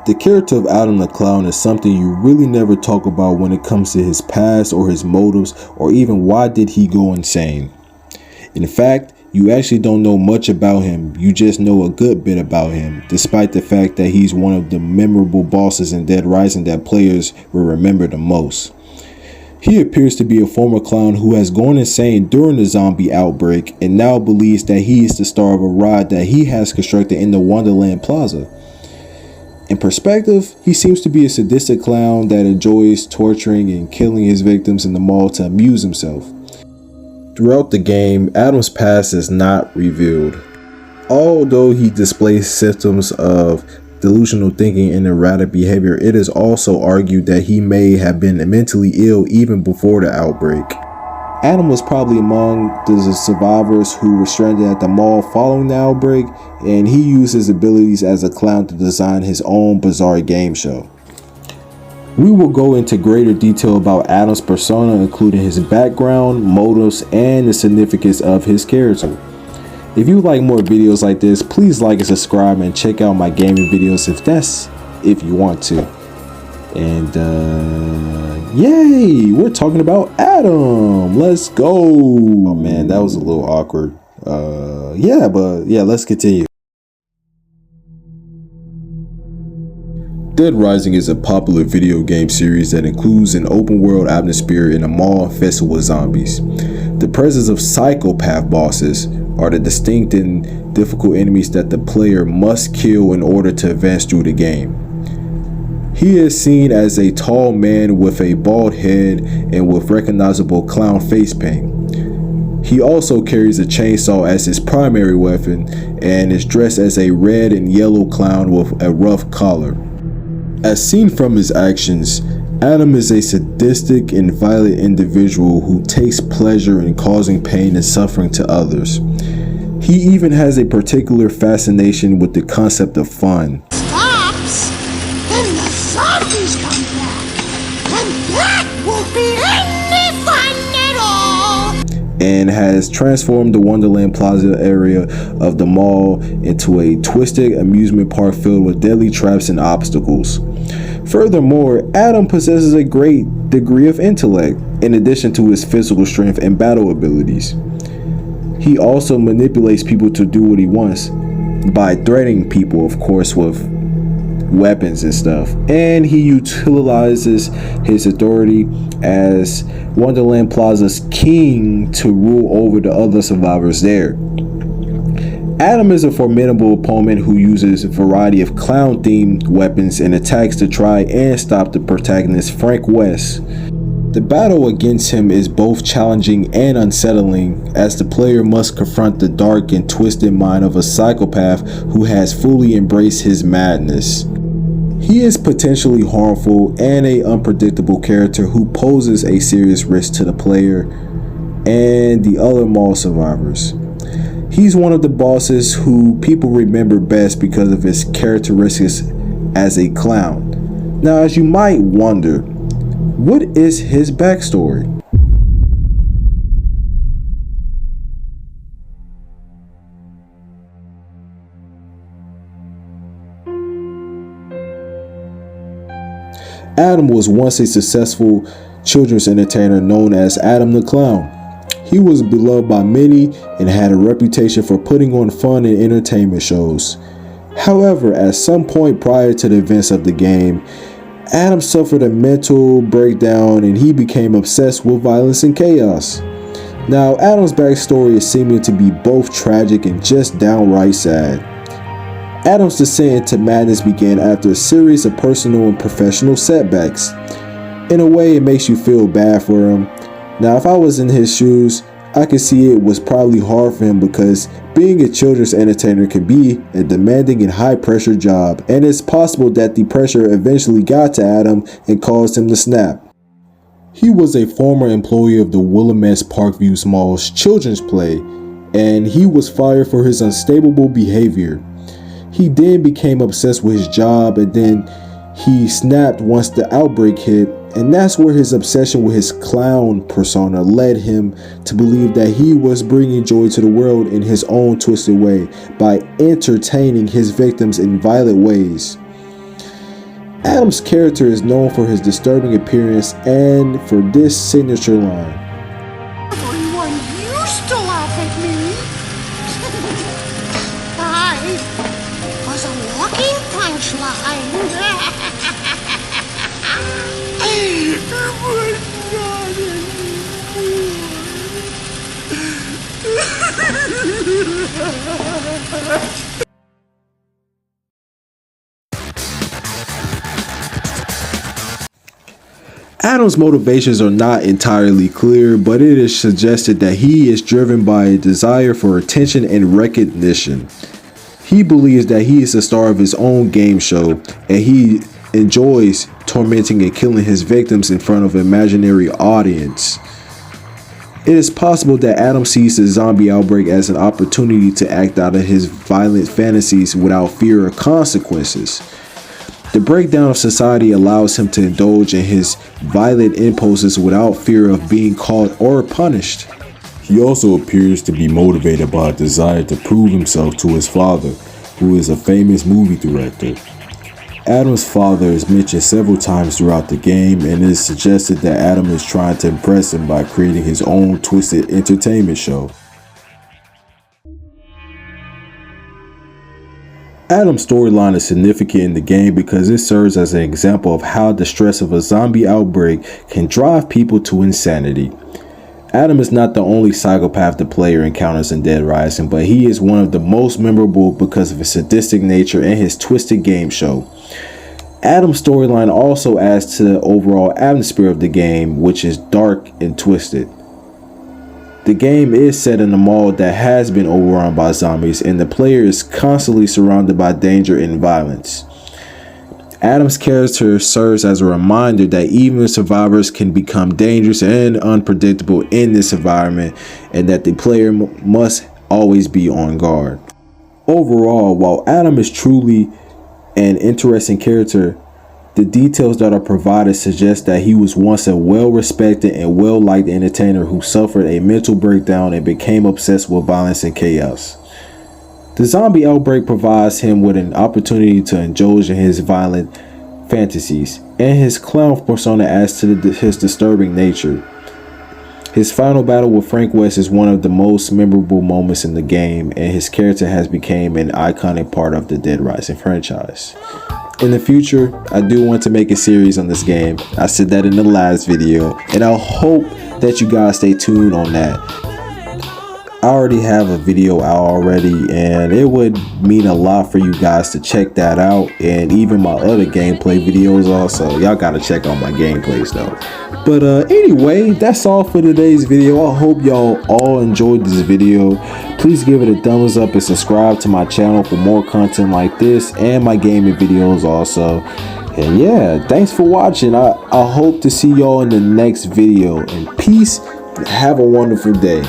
The character of Adam the Clown is something you really never talk about when it comes to his past or his motives or even why did he go insane. In fact, you actually don't know much about him, you just know a good bit about him, despite the fact that he's one of the memorable bosses in Dead Rising that players will remember the most. He appears to be a former clown who has gone insane during the zombie outbreak and now believes that he is the star of a ride that he has constructed in the Wonderland Plaza. In perspective, he seems to be a sadistic clown that enjoys torturing and killing his victims in the mall to amuse himself. Throughout the game, Adam's past is not revealed. Although he displays symptoms of delusional thinking and erratic behavior, it is also argued that he may have been mentally ill even before the outbreak. Adam was probably among the survivors who were stranded at the mall following the outbreak, and he used his abilities as a clown to design his own bizarre game show. We will go into greater detail about Adam's persona, including his background, motives, and the significance of his character. If you like more videos like this, please like and subscribe and check out my gaming videos if you want to. And yay, we're talking about Adam. Let's go. Oh man, that was a little awkward. Yeah, let's continue. Dead Rising is a popular video game series that includes an open world atmosphere in a mall infested with zombies. The presence of psychopath bosses are the distinct and difficult enemies that the player must kill in order to advance through the game. He is seen as a tall man with a bald head and with recognizable clown face paint. He also carries a chainsaw as his primary weapon and is dressed as a red and yellow clown with a rough collar. As seen from his actions, Adam is a sadistic and violent individual who takes pleasure in causing pain and suffering to others. He even has a particular fascination with the concept of fun. Zombies come back, and that won't be any fun at all! And has transformed the Wonderland Plaza area of the mall into a twisted amusement park filled with deadly traps and obstacles. Furthermore, Adam possesses a great degree of intellect, in addition to his physical strength and battle abilities. He also manipulates people to do what he wants, by threatening people, of course, with weapons and stuff, and he utilizes his authority as Wonderland Plaza's king to rule over the other survivors there. Adam is a formidable opponent who uses a variety of clown-themed weapons and attacks to try and stop the protagonist Frank West. The battle against him is both challenging and unsettling, as the player must confront the dark and twisted mind of a psychopath who has fully embraced his madness. He is potentially harmful and an unpredictable character who poses a serious risk to the player and the other mall survivors. He's one of the bosses who people remember best because of his characteristics as a clown. Now, as you might wonder, what is his backstory? Adam was once a successful children's entertainer known as Adam the Clown. He was beloved by many and had a reputation for putting on fun and entertainment shows. However, at some point prior to the events of the game, Adam suffered a mental breakdown and he became obsessed with violence and chaos. Now, Adam's backstory is seeming to be both tragic and just downright sad. Adam's descent into madness began after a series of personal and professional setbacks. In a way, it makes you feel bad for him. Now, if I was in his shoes, I could see it was probably hard for him because being a children's entertainer can be a demanding and high-pressure job, and it's possible that the pressure eventually got to Adam and caused him to snap. He was a former employee of the Willamette Parkview Mall's children's play, and he was fired for his unstable behavior. He then became obsessed with his job, and then he snapped once the outbreak hit, and that's where his obsession with his clown persona led him to believe that he was bringing joy to the world in his own twisted way by entertaining his victims in violent ways. Adam's character is known for his disturbing appearance and for this signature line. Everyone used to laugh at me. I was a walking punchline. Adam's motivations are not entirely clear, but it is suggested that he is driven by a desire for attention and recognition. He believes that he is the star of his own game show, and he enjoys tormenting and killing his victims in front of an imaginary audience. It is possible that Adam sees the zombie outbreak as an opportunity to act out of his violent fantasies without fear of consequences. The breakdown of society allows him to indulge in his violent impulses without fear of being caught or punished. He also appears to be motivated by a desire to prove himself to his father, who is a famous movie director. Adam's father is mentioned several times throughout the game, and it is suggested that Adam is trying to impress him by creating his own twisted entertainment show. Adam's storyline is significant in the game because it serves as an example of how the stress of a zombie outbreak can drive people to insanity. Adam is not the only psychopath the player encounters in Dead Rising, but he is one of the most memorable because of his sadistic nature and his twisted game show. Adam's storyline also adds to the overall atmosphere of the game, which is dark and twisted. The game is set in a mall that has been overrun by zombies, and the player is constantly surrounded by danger and violence. Adam's character serves as a reminder that even survivors can become dangerous and unpredictable in this environment, and that the player must always be on guard. Overall, while Adam is truly an interesting character, the details that are provided suggest that he was once a well-respected and well-liked entertainer who suffered a mental breakdown and became obsessed with violence and chaos. The zombie outbreak provides him with an opportunity to indulge in his violent fantasies, and his clown persona adds to his disturbing nature. His final battle with Frank West is one of the most memorable moments in the game, and his character has become an iconic part of the Dead Rising franchise. In the future, I do want to make a series on this game. I said that in the last video, and I hope that you guys stay tuned on that. I already have a video out already, and it would mean a lot for you guys to check that out, and even my other gameplay videos also. Y'all gotta check out my gameplays though. But anyway, that's all for today's video. I hope y'all all enjoyed this video. Please give it a thumbs up and subscribe to my channel for more content like this and my gaming videos also. And yeah, thanks for watching. I hope to see y'all in the next video. And peace. Have a wonderful day.